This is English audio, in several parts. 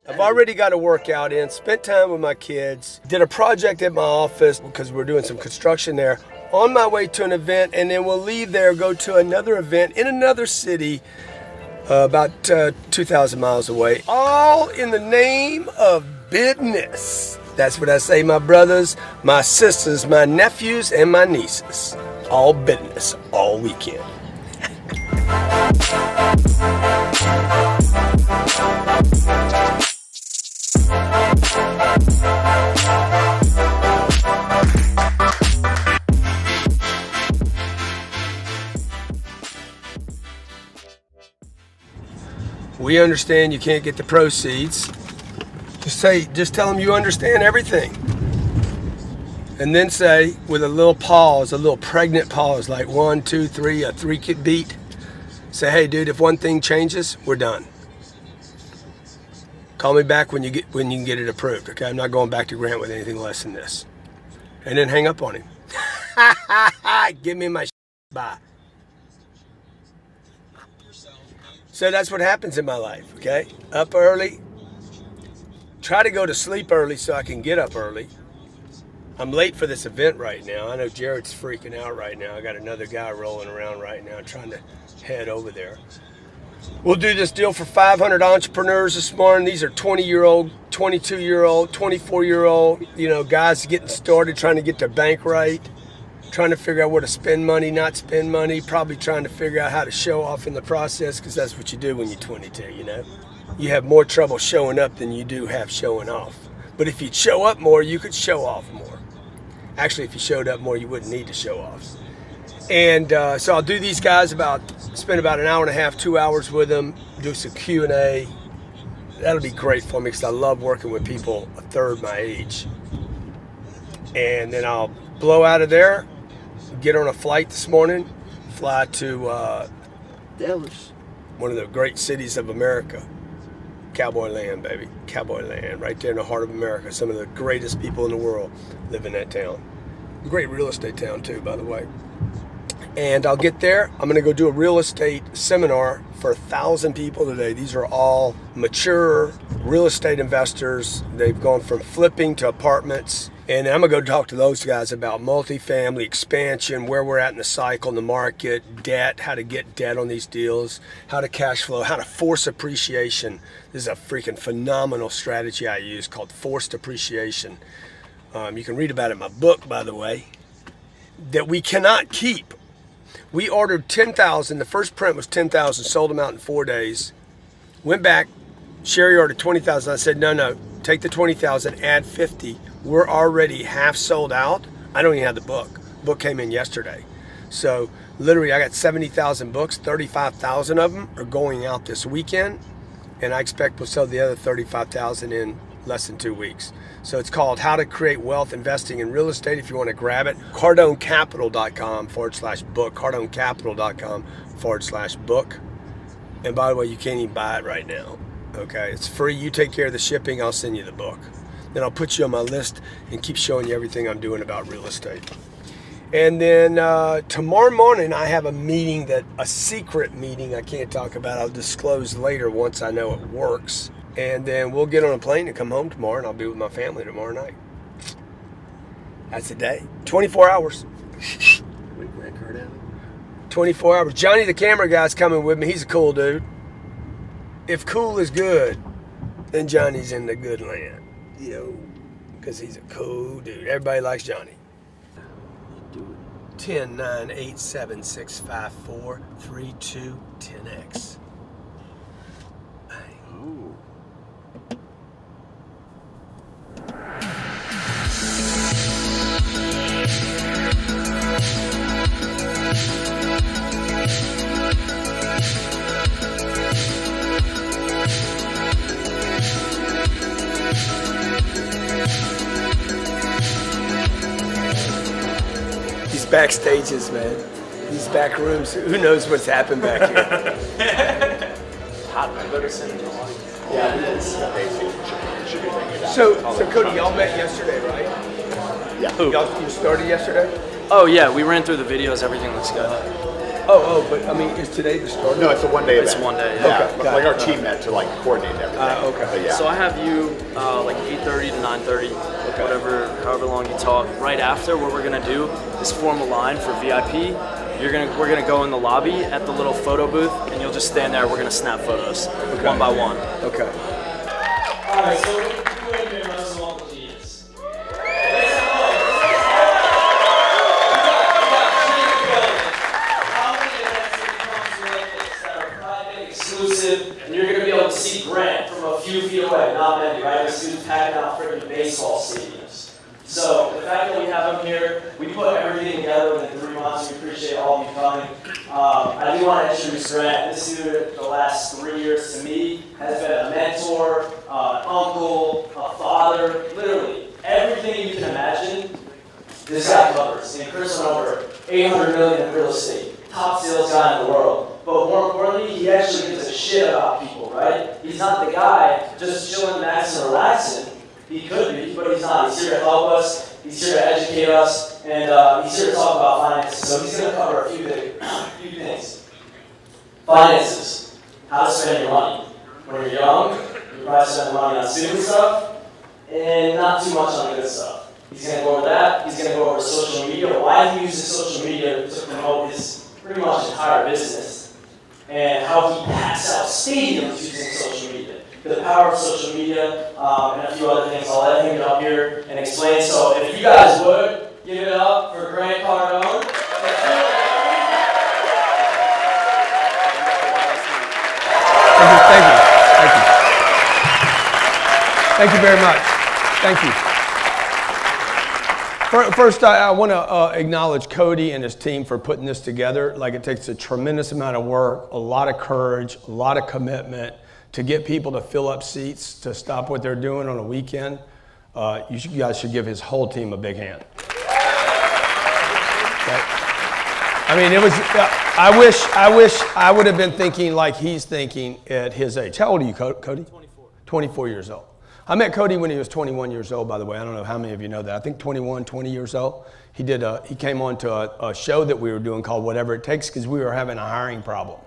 I've already got a workout in, spent time with my kids, did a project at my office because we're doing some construction there, on my way to an event, and then we'll leave there, go to another event in another city about 2,000 miles away, all in the name of business. That's what I say, my brothers, my sisters, my nephews, and my nieces. All business, all weekend. We understand you can't get the proceeds. Just tell them you understand everything. And then say, with a little pause, a little pregnant pause, like 1, 2, 3, a 3-kid beat. Say, hey dude, if one thing changes, we're done. Call me back when you can get it approved, okay? I'm not going back to Grant with anything less than this. And then hang up on him. Give me my bye. So that's what happens in my life, okay? Up early. Try to go to sleep early so I can get up early. I'm late for this event right now. I know Jared's freaking out right now. I got another guy rolling around right now trying to head over there. We'll do this deal for 500 entrepreneurs this morning. These are 20-year-old, 22-year-old, 24-year-old, guys getting started, trying to get their bank right, trying to figure out where to spend money, not spend money, probably trying to figure out how to show off in the process, because that's what you do when you're 22, You have more trouble showing up than you do have showing off. But if you'd show up more, you could show off more. Actually, if you showed up more, you wouldn't need to show off. And so I'll do these guys spend about an hour and a half, 2 hours with them, do some Q&A. That'll be great for me because I love working with people a third my age. And then I'll blow out of there, get on a flight this morning, fly to Dallas, one of the great cities of America. Cowboy land, baby. Cowboy land, right there in the heart of America. Some of the greatest people in the world live in that town. Great real estate town too, by the way. And I'll get there. I'm gonna go do a real estate seminar for 1,000 people today. These are all mature real estate investors. They've gone from flipping to apartments. And I'm gonna go talk to those guys about multifamily expansion, where we're at in the cycle, in the market, debt, how to get debt on these deals, how to cash flow, how to force appreciation. This is a freaking phenomenal strategy I use called forced appreciation. You can read about it in my book, by the way, that we cannot keep. We ordered 10,000, the first print was 10,000, sold them out in 4 days. Went back, Sherry ordered 20,000. I said, no, take the 20,000, add 50. We're already half sold out. I don't even have the book. Book came in yesterday. So literally I got 70,000 books, 35,000 of them are going out this weekend. And I expect we'll sell the other 35,000 in less than 2 weeks. So it's called How to Create Wealth Investing in Real Estate. If you want to grab it, cardonecapital.com/book, cardonecapital.com/book. And by the way, you can't even buy it right now. Okay, it's free. You take care of the shipping. I'll send you the book. Then I'll put you on my list and keep showing you everything I'm doing about real estate. And then tomorrow morning I have a secret meeting I can't talk about. I'll disclose later once I know it works. And then we'll get on a plane and come home tomorrow, and I'll be with my family tomorrow night. That's the day. 24 hours. with Grant Cardone. 24 hours. Johnny the camera guy's coming with me. He's a cool dude. If cool is good, then Johnny's in the good land. Yo. Because he's a cool dude. Everybody likes Johnny. Do it. 10, 9, 8, 7, 6, 5, 4, 3, 2, 10X. Ooh. These backstages, man. These back rooms. Who knows what's happened back here? Hot medicine. Yeah, it is. So Cody, y'all met yesterday, right? Yeah. You started yesterday? Oh yeah, we ran through the videos. Everything looks good. But I mean, is today the start? No, it's a one-day event. It's 1 day. Yeah, Okay, got like it. our team met to like coordinate everything. Okay. But yeah. So I have you like 8:30 to 9:30, however long you talk. Right after, what we're gonna do is form a line for VIP. We're gonna go in the lobby at the little photo booth, and you'll just stand there. We're gonna snap photos one by one. Okay. All right. So who in here knows who Uncle G is? Exclusive, and you're going to be able to see Grant from a few feet away, not many, right? This dude's packing out freaking baseball stadiums. So the fact that we have him here, we put everything together within 3 months. We appreciate all of you coming. I do want to introduce Grant. This dude, the last 3 years to me, has been a mentor, an uncle, a father, literally everything you can imagine. This guy covers. And Chris went over $800 million in real estate. Top sales guy in the world. But more importantly, he actually gives a shit about people, right? He's not the guy just chilling, maxing, and relaxing. He could be, but he's not. He's here to help us. He's here to educate us. And he's here to talk about finances. So he's going to cover a few things. Finances. How to spend your money. When you're young, you probably spend money on stupid stuff and not too much on good stuff. He's going to go over that. He's going to go over social media, why he uses social media to promote his pretty much entire business, and how he packs out stadiums using social media. The power of social media, and a few other things. I'll let him get up here and explain. So if you guys would, give it up for Grant Cardone. Thank you very much. Thank you. First, I want to acknowledge Cody and his team for putting this together. Like, it takes a tremendous amount of work, a lot of courage, a lot of commitment to get people to fill up seats, to stop what they're doing on a weekend. You guys should give his whole team a big hand. Okay. I mean, it was. I wish I would have been thinking like he's thinking at his age. How old are you, Cody? 24. 24 years old. I met Cody when he was 21 years old, by the way. I don't know how many of you know that. I think 21, 20 years old. He came on to a show that we were doing called Whatever It Takes, because we were having a hiring problem.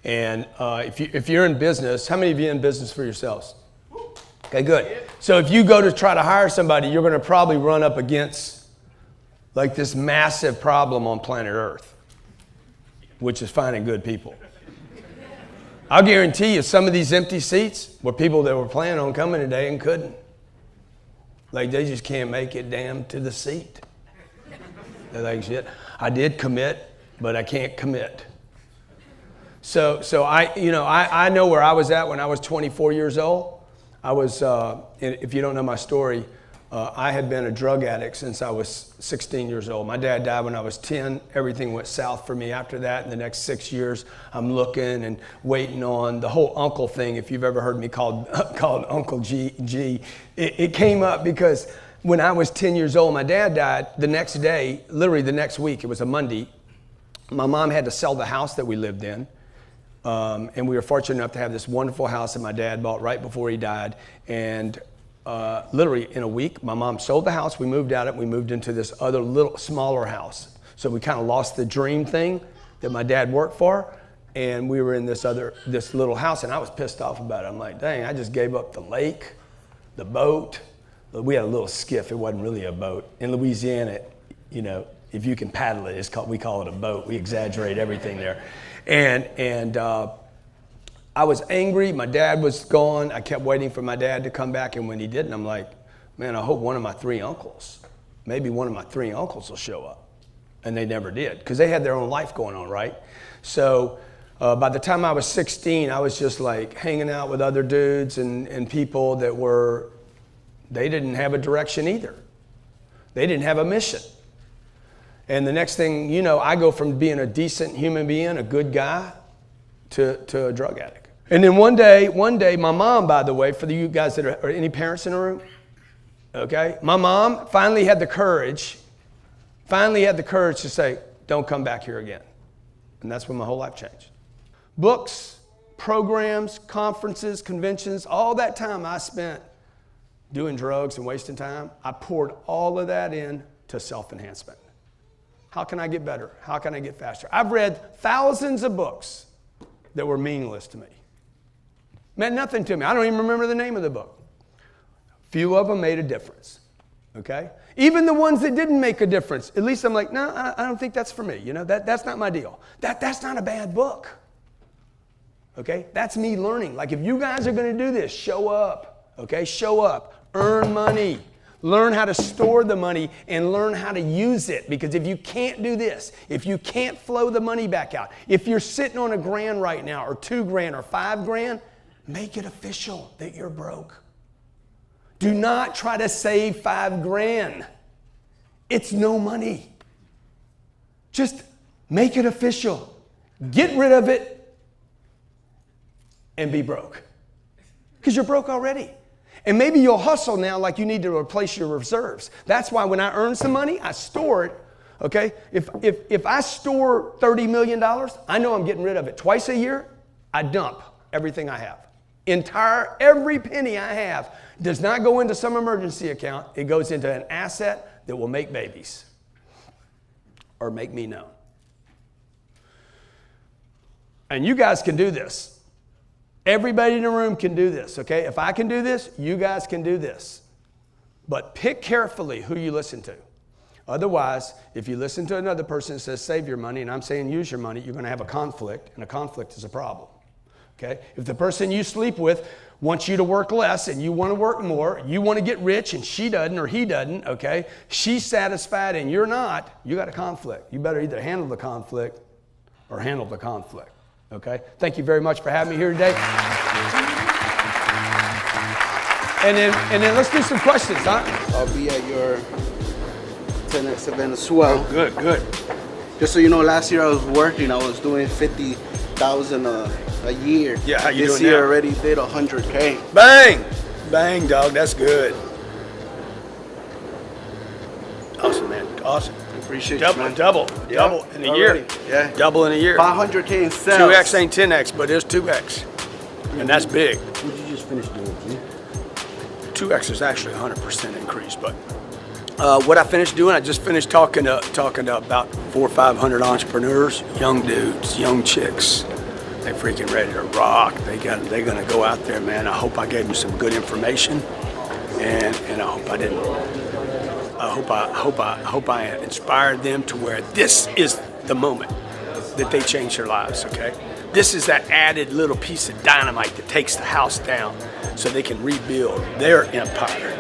And if you're in business, how many of you are in business for yourselves? Okay, good. So if you go to try to hire somebody, you're going to probably run up against like this massive problem on planet Earth, which is finding good people. I'll guarantee you some of these empty seats were people that were planning on coming today and couldn't. Like, they just can't make it damn to the seat. They're like, shit, I did commit, but I can't commit. So I know where I was at when I was 24 years old. I was, if you don't know my story, I had been a drug addict since I was 16 years old. My dad died when I was 10. Everything went south for me after that. In the next 6 years, I'm looking and waiting on the whole uncle thing. If you've ever heard me called Uncle G, it came up because when I was 10 years old, my dad died. The next day, literally the next week, it was a Monday, my mom had to sell the house that we lived in. And we were fortunate enough to have this wonderful house that my dad bought right before he died. And literally in a week, my mom sold the house. We moved out of it. We moved into this other little smaller house. So we kind of lost the dream thing that my dad worked for. And we were in this little house, and I was pissed off about it. I'm like, dang, I just gave up the lake, the boat. We had a little skiff. It wasn't really a boat. In Louisiana, you know, if you can paddle it, we call it a boat. We exaggerate everything there. And I was angry. My dad was gone. I kept waiting for my dad to come back, and when he didn't, I'm like, man, I hope one of my 3 uncles, maybe one of my 3 uncles will show up. And they never did, because they had their own life going on, right? So by the time I was 16, I was just like hanging out with other dudes and people that they didn't have a direction either. They didn't have a mission. And the next thing you know, I go from being a decent human being, a good guy, to a drug addict. And then one day, my mom, by the way, for you guys that are any parents in the room, okay? My mom finally had the courage to say, don't come back here again. And that's when my whole life changed. Books, programs, conferences, conventions, all that time I spent doing drugs and wasting time, I poured all of that in to self-enhancement. How can I get better? How can I get faster? I've read thousands of books that were meaningless to me. Meant nothing to me. I don't even remember the name of the book. Few of them made a difference, okay? Even the ones that didn't make a difference, at least I'm like, no, I don't think that's for me. You know, that's not my deal. That's not a bad book, okay? That's me learning. Like if you guys are going to do this, show up, okay? Show up, earn money. Learn how to store the money and learn how to use it. Because if you can't do this, if you can't flow the money back out, if you're sitting on $1,000 right now or $2,000 or $5,000, make it official that you're broke. Do not try to save $5,000. It's no money. Just make it official. Get rid of it and be broke. Because you're broke already. And maybe you'll hustle now like you need to replace your reserves. That's why when I earn some money, I store it, okay? If I store $30 million, I know I'm getting rid of it. Twice a year, I dump everything I have. Every penny I have does not go into some emergency account. It goes into an asset that will make babies or make me known. And you guys can do this. Everybody in the room can do this, okay? If I can do this, you guys can do this. But pick carefully who you listen to. Otherwise, if you listen to another person that says save your money and I'm saying use your money, you're going to have a conflict, and a conflict is a problem, okay? If the person you sleep with wants you to work less and you want to work more, you want to get rich and she doesn't or he doesn't, okay? She's satisfied and you're not, you got a conflict. You better either handle the conflict or handle the conflict. Okay, thank you very much for having me here today. And then let's do some questions, huh? I'll be at your 10X event as well. Oh, good. Just so you know, last year I was working. I was doing 50,000 a year. Yeah, how you this doing year now? already did 100K. Bang, dog. That's good. Awesome, man. Awesome. Appreciate you, man. Double in a year. Yeah. Double in a year. 500K in sales. 2X ain't 10X, but it's 2X. And that's big. What did you just finish doing, G? 2X is actually 100% increase, but what I finished doing, I just finished talking to about 400 or 500 entrepreneurs, young dudes, young chicks. They're freaking ready to rock. They're gonna go out there, man. I hope I gave them some good information, and I hope I didn't. I hope I inspired them to where this is the moment that they change their lives, okay? This is that added little piece of dynamite that takes the house down so they can rebuild their empire.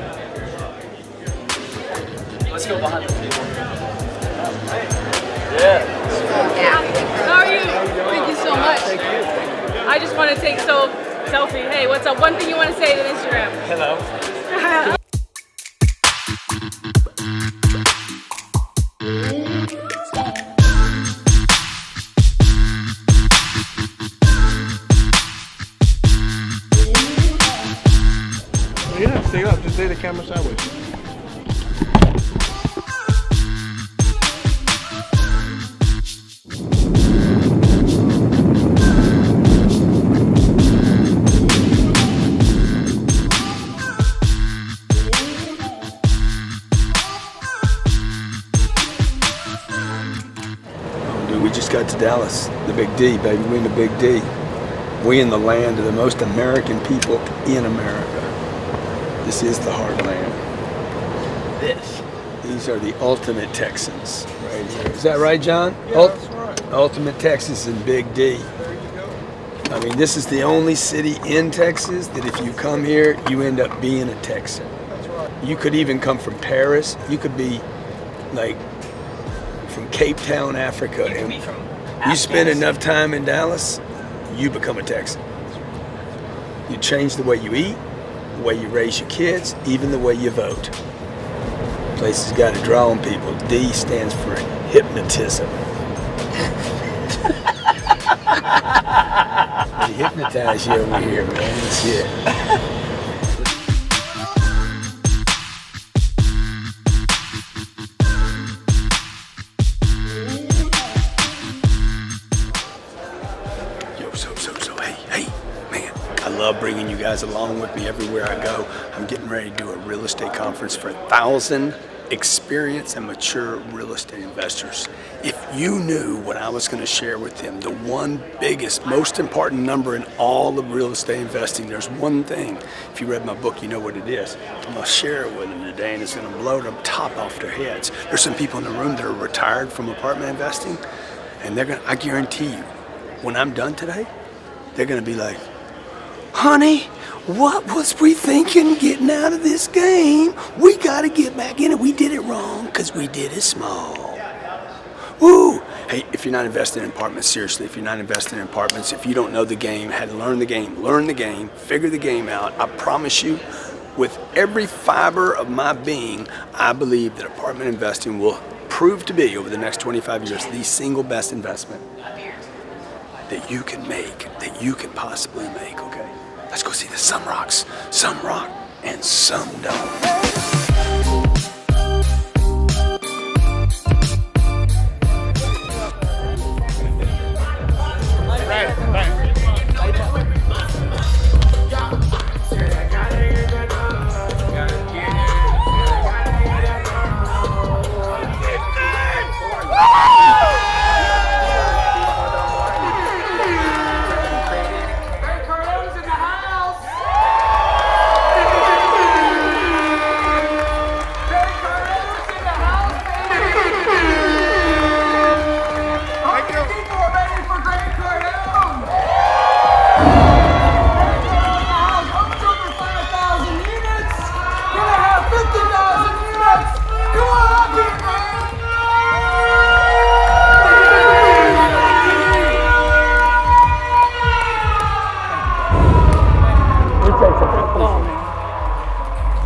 Let's go behind the table. How are you? Thank you so much. Thank you. I just want to take selfie. Hey, what's up? One thing you want to say to Instagram? Hello. Yeah, stay up. Just lay the camera sideways. Dude, we just got to Dallas, the Big D, baby. We in the Big D. We in the land of the most American people in America. This is the heartland. These are the ultimate Texans right here. Is that right, John? Yeah, that's right. Ultimate Texas in Big D. I mean, this is the only city in Texas that if you come here, you end up being a Texan. That's right. You could even come from Paris. You could be like from Cape Town, Africa. And you spend enough time in Dallas, you become a Texan. You change the way you eat, the way you raise your kids, even the way you vote. Places got to draw on people. D stands for hypnotism. They hypnotize you over here, man. That's it. Hey, man, I love bringing you guys along with me everywhere I go. I'm getting ready to do a real estate conference for 1,000 experienced and mature real estate investors. If you knew what I was going to share with them, the one biggest, most important number in all of real estate investing, there's one thing. If you read my book, you know what it is. I'm going to share it with them today, and it's going to blow the top off their heads. There's some people in the room that are retired from apartment investing, and I guarantee you, when I'm done today, they're going to be like, honey, what was we thinking getting out of this game? We got to get back in it. We did it wrong because we did it small. Woo! Hey, if you're not investing in apartments, seriously, if you're not investing in apartments, if you don't know the game, how to learn the game, figure the game out, I promise you, with every fiber of my being, I believe that apartment investing will prove to be, over the next 25 years, the single best investment that you can make, that you can possibly make, okay? Let's go see this. Some rocks, some rock, and some don't.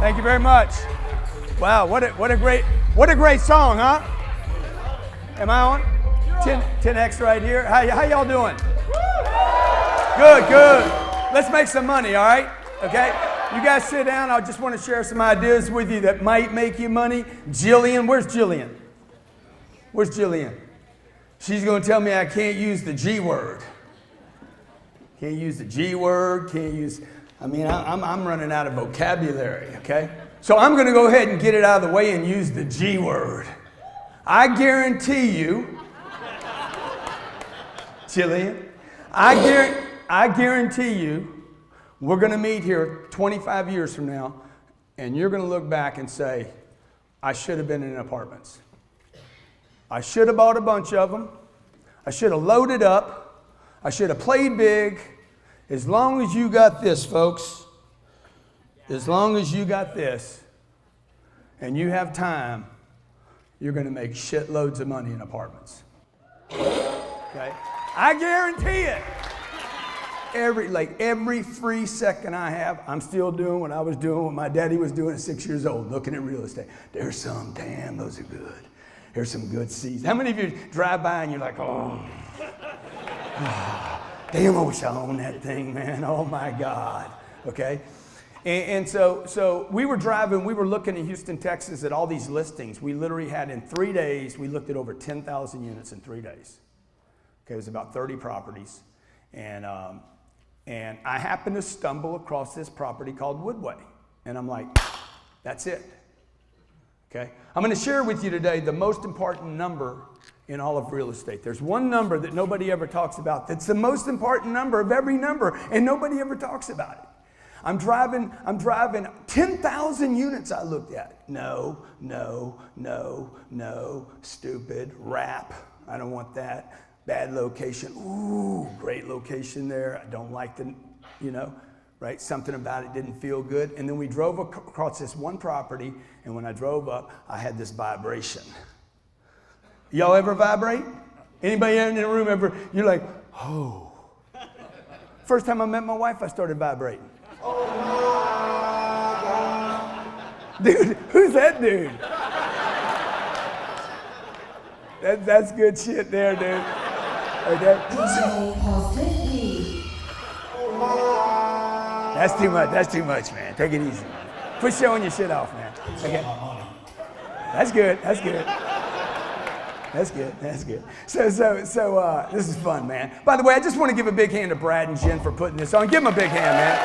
Thank you very much. Wow, what a great song, huh? Am I on? 10X right here. How y'all doing? Good. Let's make some money, all right? Okay? You guys sit down. I just want to share some ideas with you that might make you money. Jillian, where's Jillian? Where's Jillian? She's going to tell me I can't use the G word. Can't use the G word, I'm running out of vocabulary, okay? So I'm going to go ahead and get it out of the way and use the G word. I guarantee you, Jillian, I guarantee you, we're going to meet here 25 years from now, and you're going to look back and say, I should have been in apartments. I should have bought a bunch of them. I should have loaded up. I should have played big. As long as you got this, folks, as long as you got this, and you have time, you're going to make shitloads of money in apartments. Okay? I guarantee it. Every free second I have, I'm still doing what I was doing, what my daddy was doing at 6 years old, looking at real estate. There's some, damn, those are good. Here's some good seats. How many of you drive by and you're like, oh, damn, I wish I owned that thing, man. Oh my God. Okay? And so we were driving, we were looking in Houston, Texas at all these listings. We literally had in 3 days, we looked at over 10,000 units in 3 days. Okay, it was about 30 properties. And I happened to stumble across this property called Woodway. And I'm like, that's it. Okay? I'm going to share with you today the most important number in all of real estate. There's one number that nobody ever talks about that's the most important number of every number, and nobody ever talks about it. I'm driving 10,000 units I looked at. No, stupid, rap. I don't want that. Bad location. Ooh, great location there. I don't like the, right? Something about it didn't feel good. And then we drove across this one property, and when I drove up, I had this vibration. Y'all ever vibrate? Anybody in the room ever? You're like, oh. First time I met my wife, I started vibrating. Oh my God. Dude, who's that dude? That's good shit there, dude. Okay. That's too much, man. Take it easy. Quit showing your shit off, man. Okay. That's good. So this is fun, man. By the way, I just want to give a big hand to Brad and Jen for putting this on. Give them a big hand, man.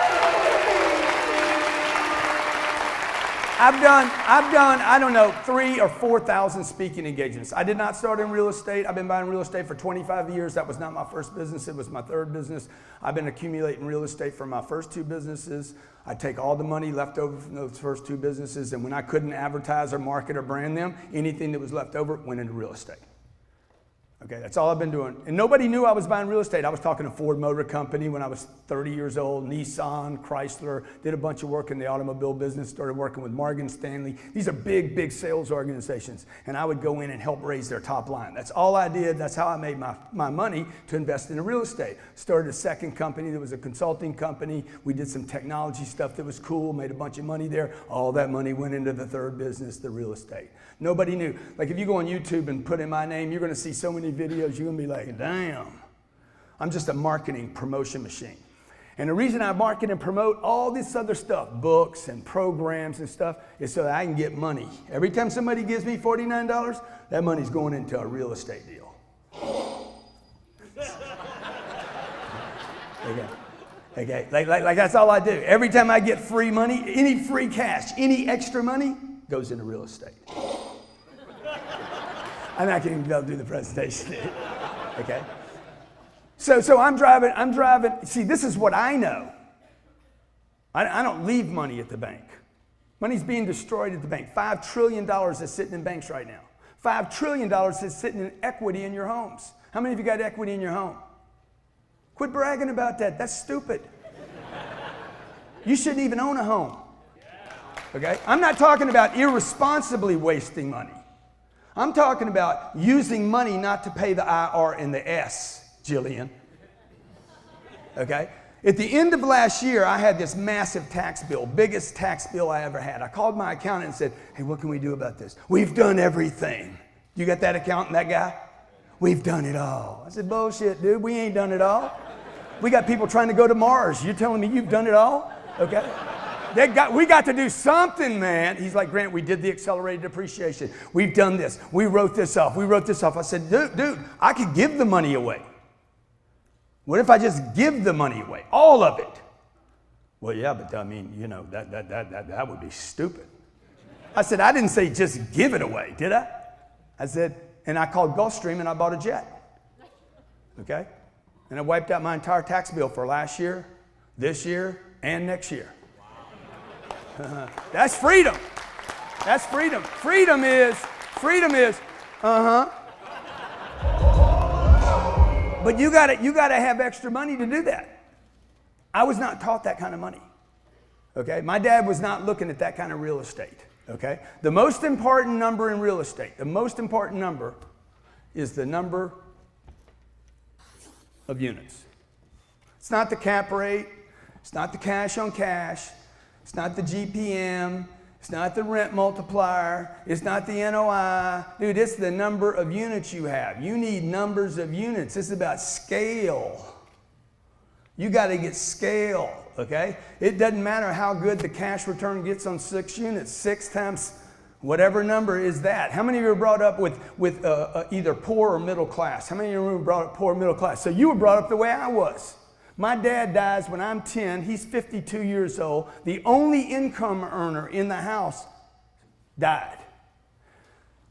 I've done, I don't know, 3,000 or 4,000 speaking engagements. I did not start in real estate. I've been buying real estate for 25 years. That was not my first business. It was my third business. I've been accumulating real estate for my first 2 businesses. I take all the money left over from those first 2 businesses, and when I couldn't advertise or market or brand them, anything that was left over went into real estate. Okay, that's all I've been doing. And nobody knew I was buying real estate. I was talking to Ford Motor Company when I was 30 years old, Nissan, Chrysler, did a bunch of work in the automobile business, started working with Morgan Stanley. These are big, big sales organizations. And I would go in and help raise their top line. That's all I did. That's how I made my money to invest in real estate. Started a second company that was a consulting company. We did some technology stuff that was cool, made a bunch of money there. All that money went into the third business, the real estate. Nobody knew. Like if you go on YouTube and put in my name, you're going to see so many videos, you're going to be like, damn, I'm just a marketing promotion machine. And the reason I market and promote all this other stuff, books and programs and stuff, is so that I can get money. Every time somebody gives me $49, that money's going into a real estate deal. Okay, like that's all I do. Every time I get free money, any free cash, any extra money, goes into real estate. I'm not going to be able to do the presentation. Okay? So I'm driving. See, this is what I know. I don't leave money at the bank. Money's being destroyed at the bank. $5 trillion is sitting in banks right now. $5 trillion is sitting in equity in your homes. How many of you got equity in your home? Quit bragging about that. That's stupid. You shouldn't even own a home. Okay? I'm not talking about irresponsibly wasting money. I'm talking about using money not to pay the IR and the S, Jillian. Okay? At the end of last year, I had this massive tax bill, biggest tax bill I ever had. I called my accountant and said, hey, what can we do about this? We've done everything. You got that accountant, that guy? We've done it all. I said, bullshit, dude, we ain't done it all. We got people trying to go to Mars. You're telling me you've done it all? Okay? We got to do something, man. He's like, Grant, we did the accelerated depreciation. We've done this. We wrote this off. I said, dude, I could give the money away. What if I just give the money away? All of it. Well, yeah, but I mean, you know, that would be stupid. I said, I didn't say just give it away, did I? I said, and I called Gulfstream and I bought a jet. Okay? And I wiped out my entire tax bill for last year, this year, and next year. That's freedom. That's freedom. Freedom is, But you gotta have extra money to do that. I was not taught that kind of money. Okay? My dad was not looking at that kind of real estate. Okay? The most important number in real estate, the most important number is the number of units. It's not the cap rate. It's not the cash on cash. It's not the GPM. It's not the rent multiplier. It's not the NOI. Dude, it's the number of units you have. You need numbers of units. It's about scale. You got to get scale, okay? It doesn't matter how good the cash return gets on 6 units. 6 times whatever number is that. How many of you were brought up with either poor or middle class? How many of you were brought up poor or middle class? So you were brought up the way I was. My dad dies when I'm 10. He's 52 years old. The only income earner in the house died.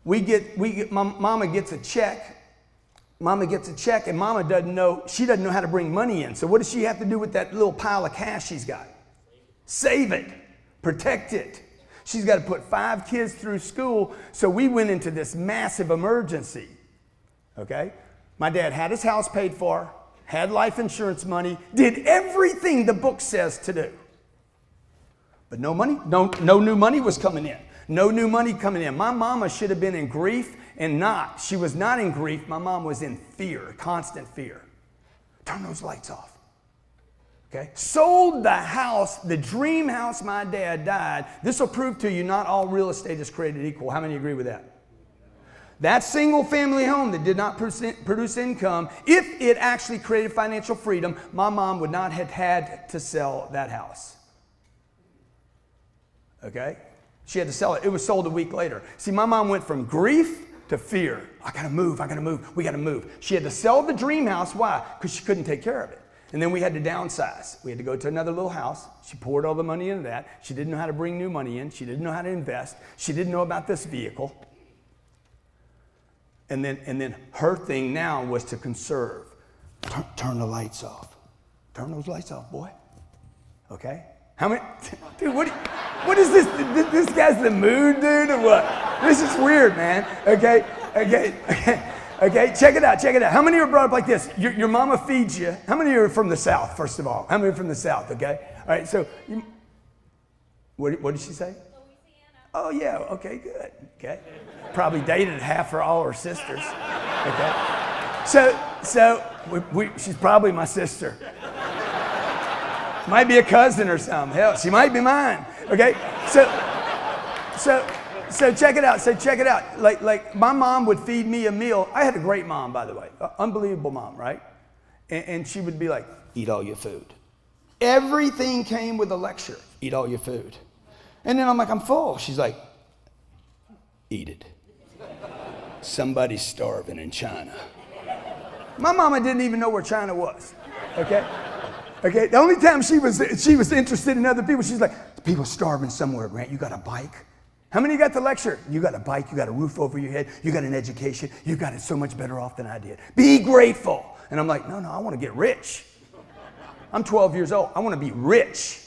Mama gets a check. Mama gets a check and Mama doesn't know how to bring money in. So what does she have to do with that little pile of cash she's got? Save it. Protect it. She's got to put 5 kids through school. So we went into this massive emergency. Okay? My dad had his house paid for, had life insurance money, did everything the book says to do. But no money, no new money was coming in. No new money coming in. My mama should have been in grief and not. She was not in grief. My mom was in fear, constant fear. Turn those lights off. Okay? Sold the house, the dream house my dad died. This will prove to you not all real estate is created equal. How many agree with that? That single family home that did not produce income, if it actually created financial freedom, my mom would not have had to sell that house. Okay? She had to sell it. It was sold a week later. See, my mom went from grief to fear. I gotta move, we gotta move. She had to sell the dream house. Why? Because she couldn't take care of it. And then we had to downsize. We had to go to another little house. She poured all the money into that. She didn't know how to bring new money in. She didn't know how to invest. She didn't know about this vehicle. And then her thing now was to conserve. Turn the lights off. Turn those lights off, boy. Okay? How many? Dude, what is this? This guy's the mood, dude, or what? This is weird, man. Okay? Okay, check it out. How many are brought up like this? Your mama feeds you. How many are from the South, first of all? How many are from the South, okay? All right, so, what did she say? Louisiana. Oh, yeah, okay, good, okay. Probably dated half or all her sisters, okay? So she's probably my sister. Might be a cousin or something. Hell, she might be mine, okay? So check it out. Like my mom would feed me a meal. I had a great mom, by the way. Unbelievable mom, right? And she would be like, eat all your food. Everything came with a lecture. Eat all your food. And then I'm like, I'm full. She's like, eat it. Somebody's starving in China. My mama didn't even know where China was, okay? Okay, the only time she was interested in other people, she's like, people starving somewhere, Grant. You got a bike? How many got the lecture? You got a bike, you got a roof over your head, you got an education, you got it so much better off than I did. Be grateful. And I'm like, no, I want to get rich. I'm 12 years old. I want to be rich.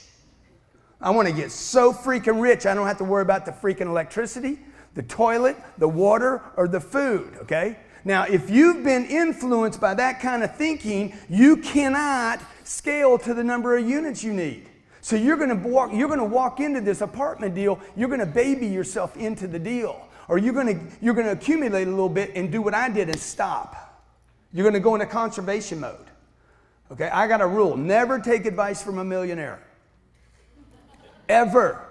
I want to get so freaking rich I don't have to worry about the freaking electricity, the toilet, the water, or the food, okay? Now, if you've been influenced by that kind of thinking, you cannot scale to the number of units you need. So you're going to walk into this apartment deal, you're going to baby yourself into the deal. Or you're going to accumulate a little bit and do what I did and stop. You're going to go into conservation mode. Okay, I got a rule. Never take advice from a millionaire. Ever.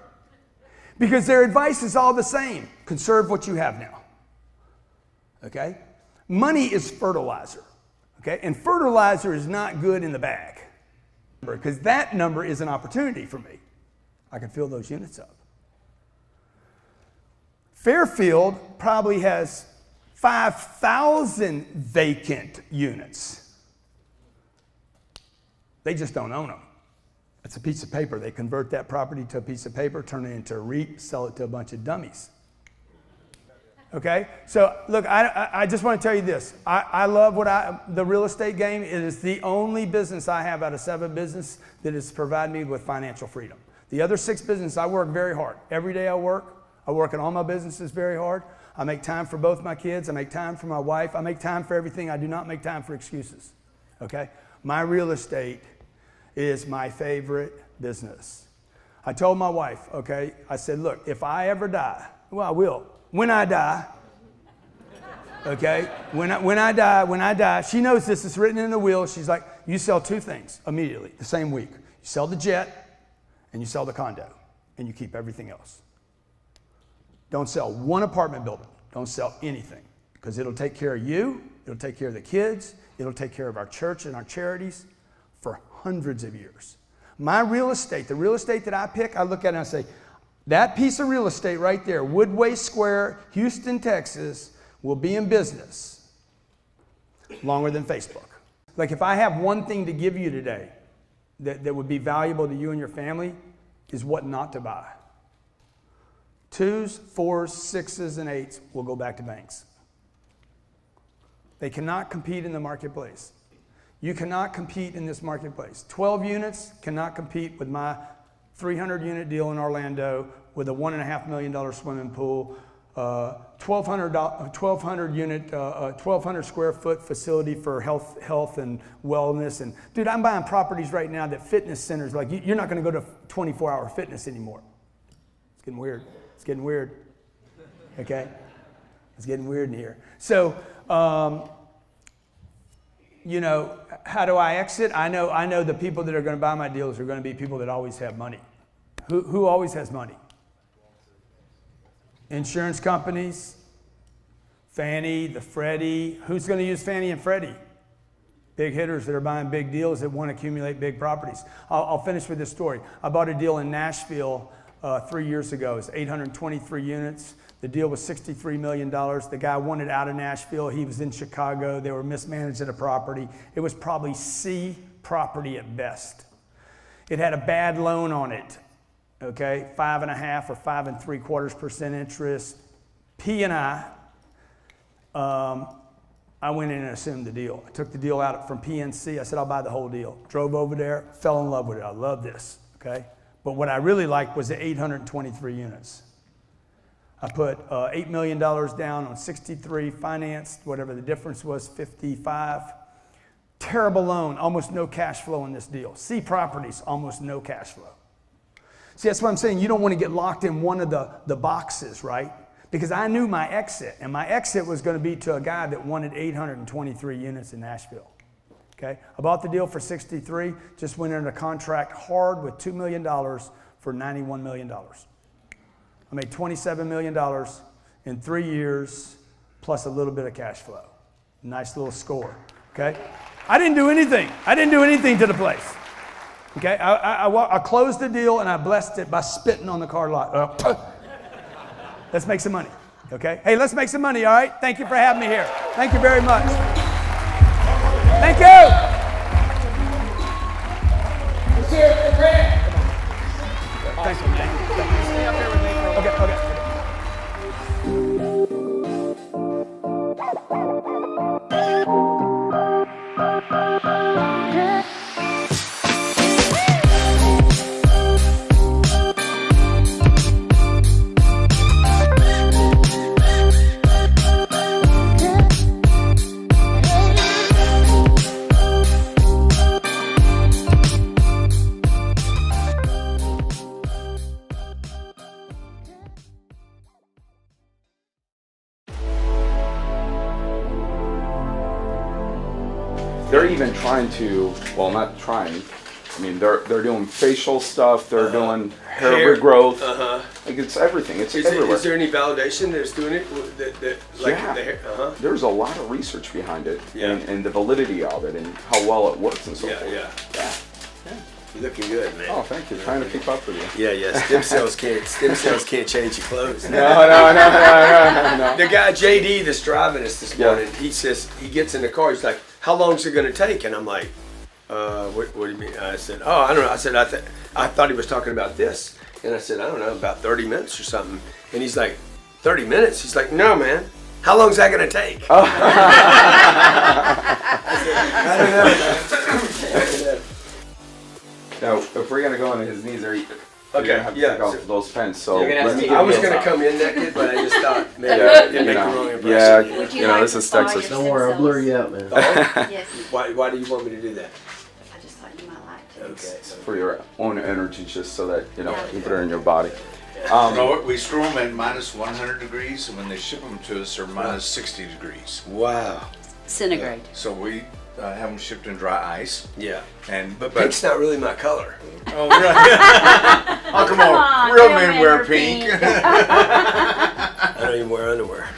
Because their advice is all the same. Conserve what you have now. Okay? Money is fertilizer. Okay? And fertilizer is not good in the bag. Because that number is an opportunity for me. I can fill those units up. Fairfield probably has 5,000 vacant units. They just don't own them. It's a piece of paper. They convert that property to a piece of paper, turn it into a REIT, sell it to a bunch of dummies. Okay? So, look, I just want to tell you this. I love the real estate game. It is the only business I have out of 7 businesses that has provided me with financial freedom. The other 6 businesses, I work very hard. Every day I work in all my businesses very hard. I make time for both my kids. I make time for my wife. I make time for everything. I do not make time for excuses. Okay? My real estate is my favorite business. I told my wife, okay, I said, look, if I ever die, well, I will. When I die, okay, when I die, she knows this, it's written in the will. She's like, you sell 2 things immediately, the same week. You sell the jet and you sell the condo and you keep everything else. Don't sell 1 apartment building. Don't sell anything because it'll take care of you. It'll take care of the kids. It'll take care of our church and our charities for hundreds of years. My real estate, the real estate that I pick, I look at it and I say, that piece of real estate right there, Woodway Square, Houston, Texas, will be in business longer than Facebook. Like if I have one thing to give you today that would be valuable to you and your family is what not to buy. 2s, 4s, 6s, and 8s will go back to banks. They cannot compete in the marketplace. You cannot compete in this marketplace. 12 units cannot compete with my 300-unit deal in Orlando with a $1.5 million swimming pool, 1,200 square foot facility for health and wellness. And dude, I'm buying properties right now that fitness centers, like you're not going to go to 24-hour fitness anymore. It's getting weird. It's getting weird. Okay? It's getting weird in here. So, you know, how do I exit? I know the people that are going to buy my deals are going to be people that always have money. Who always has money? Insurance companies, Fannie, the Freddie. Who's going to use Fannie and Freddie? Big hitters that are buying big deals that want to accumulate big properties. I'll finish with this story. I bought a deal in Nashville 3 years ago. It was 823 units. The deal was $63 million. The guy wanted out of Nashville. He was in Chicago. They were mismanaging the property. It was probably C property at best. It had a bad loan on it, okay, 5.5 or 5.75% interest. I went in and assumed the deal. I took the deal out from PNC. I said, I'll buy the whole deal. Drove over there, fell in love with it. I love this, okay? But what I really liked was the 823 units. I put $8 million down on 63, financed, whatever the difference was, 55. Terrible loan, almost no cash flow in this deal. C properties, almost no cash flow. See, that's what I'm saying. You don't want to get locked in one of the boxes, right? Because I knew my exit, and my exit was going to be to a guy that wanted 823 units in Nashville. Okay, I bought the deal for 63, just went into contract hard with $2 million for $91 million. I made $27 million in 3 years, plus a little bit of cash flow. Nice little score, okay? I didn't do anything. I didn't do anything to the place. Okay, I closed the deal and I blessed it by spitting on the car lot. Let's make some money, okay? Hey, let's make some money, all right? Thank you for having me here. Thank you very much. Thank you. Let's hear it for Grant. Thank you. Stay up here with me for a while. Okay. They're even trying to, well, not trying. I mean, they're doing facial stuff. They're doing hair regrowth. Like it's everything. It's everywhere. Is there any validation that's doing it? Like yeah. the hair? There's a lot of research behind it, and the validity of it, and how well it works, and so forth. Yeah. You're looking good, man. Oh, thank you. Trying to keep up with you. Yeah. Stem cells can't change your clothes. No. The guy JD that's driving us this morning, he says he gets in the car. He's like, "How long is it going to take?" And I'm like, "What do you mean?" I said, "Oh, I don't know." I said, "I thought he was talking about this." And I said, "I don't know, about 30 minutes or something." And he's like, 30 minutes? He's like, "No, man. How long is that going to take?" Oh. I said, "I don't know, man." Now, if we're gonna go on his knees, you're gonna have to take off those pens. So I was gonna come in naked, but I just thought maybe I didn't make the wrong impression. This is Texas. Don't worry, I'll blur you out, man. Yes. Why do you want me to do that? I just thought you might like to. Okay. For your own energy, just so that you put it in your body. We screw them at minus 100 degrees, and when they ship them to us, they're minus 60 degrees. Wow. Centigrade. So we have them shipped in dry ice. Yeah. But pink's not really my color. Oh, right. Oh, come on. Real men wear pink. I don't even wear underwear.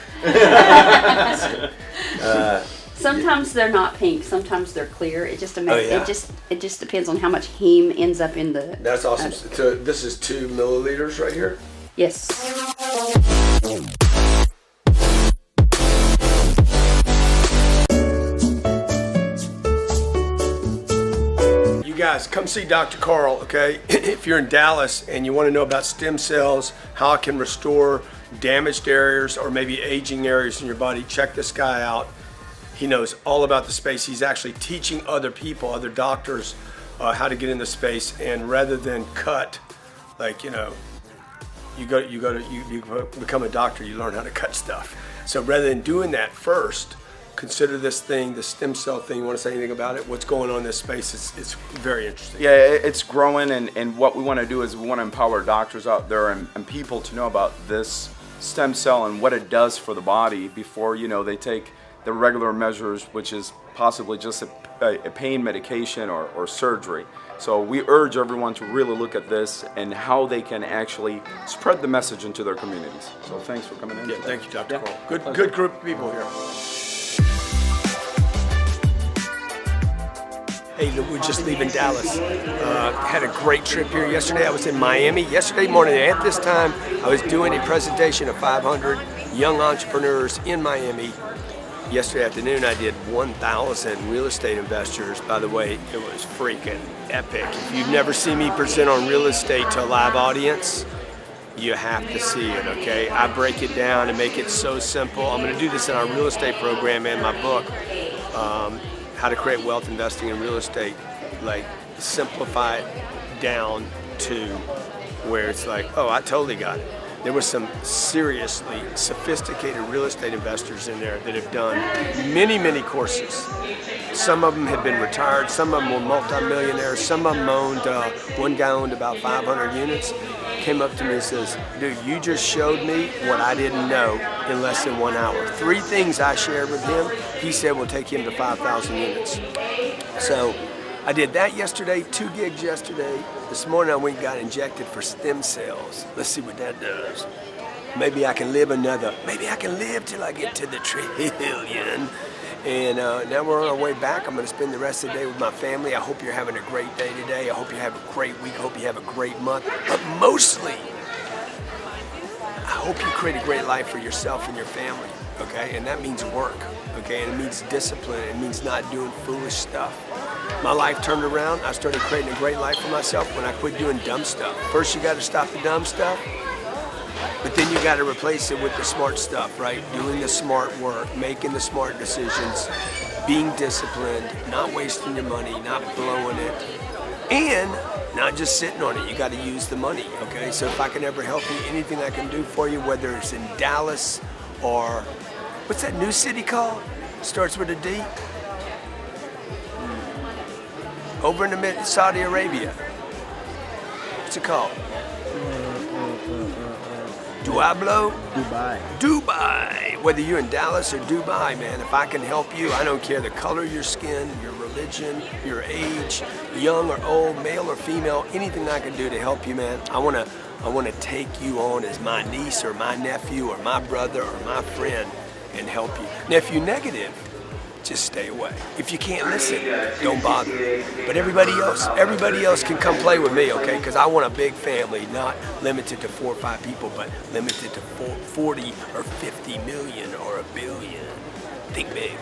Sometimes they're not pink. Sometimes they're clear. It just it just depends on how much heme ends up in the. That's awesome. So this is 2 milliliters right here. Yes. You guys, come see Dr. Carl, okay? If you're in Dallas and you want to know about stem cells, how it can restore damaged areas or maybe aging areas in your body, check this guy out. He knows all about the space. He's actually teaching other people, other doctors, how to get in the space. And rather than cut, like, you become a doctor, you learn how to cut stuff. So rather than doing that first, consider this thing, the stem cell thing. You want to say anything about it? What's going on in this space? It's very interesting. Yeah, it's growing, and what we want to do is we want to empower doctors out there and people to know about this stem cell and what it does for the body before, they take the regular measures, which is possibly just a pain medication or surgery. So we urge everyone to really look at this and how they can actually spread the message into their communities. So thanks for coming in. Yeah, thank you, Dr. Carl. Good group of people here. Hey, we're just leaving Dallas. Had a great trip here yesterday. I was in Miami yesterday morning. At this time, I was doing a presentation of 500 young entrepreneurs in Miami. Yesterday afternoon I did 1,000 real estate investors. By the way, it was freaking epic. If you've never seen me present on real estate to a live audience, you have to see it, okay? I break it down and make it so simple. I'm gonna do this in our real estate program and my book, How to Create Wealth Investing in Real Estate. Like, simplify it down to where it's like, oh, I totally got it. There were some seriously sophisticated real estate investors in there that have done many, many courses. Some of them had been retired, some of them were multimillionaires, some of them owned, one guy owned about 500 units, came up to me and says, dude, you just showed me what I didn't know in less than 1 hour. 3 things I shared with him, he said will take him to 5,000 units. So I did that yesterday, 2 gigs yesterday. This morning I went and got injected for stem cells. Let's see what that does. Maybe I can live till I get to the trillion. And now we're on our way back. I'm gonna spend the rest of the day with my family. I hope you're having a great day today. I hope you have a great week. I hope you have a great month. But mostly, I hope you create a great life for yourself and your family, okay? And that means work, okay? And it means discipline. It means not doing foolish stuff. My life turned around. I started creating a great life for myself when I quit doing dumb stuff. First, you got to stop the dumb stuff, but then you got to replace it with the smart stuff, right? Doing the smart work, making the smart decisions, being disciplined, not wasting your money, not blowing it, and not just sitting on it. You got to use the money, okay? So if I can ever help you, anything I can do for you, whether it's in Dallas or, what's that new city called? Starts with a D? Over in the Saudi Arabia. What's it called? Dubai. Dubai. Whether you're in Dallas or Dubai, man, if I can help you, I don't care the color of your skin, your religion, your age, young or old, male or female, anything I can do to help you, man. I wanna take you on as my niece or my nephew or my brother or my friend and help you. Now, if you're negative, just stay away. If you can't listen, don't bother. But everybody else can come play with me, okay? Because I want a big family, not limited to 4 or 5 people, but limited to 40 or 50 million or 1 billion. Think big.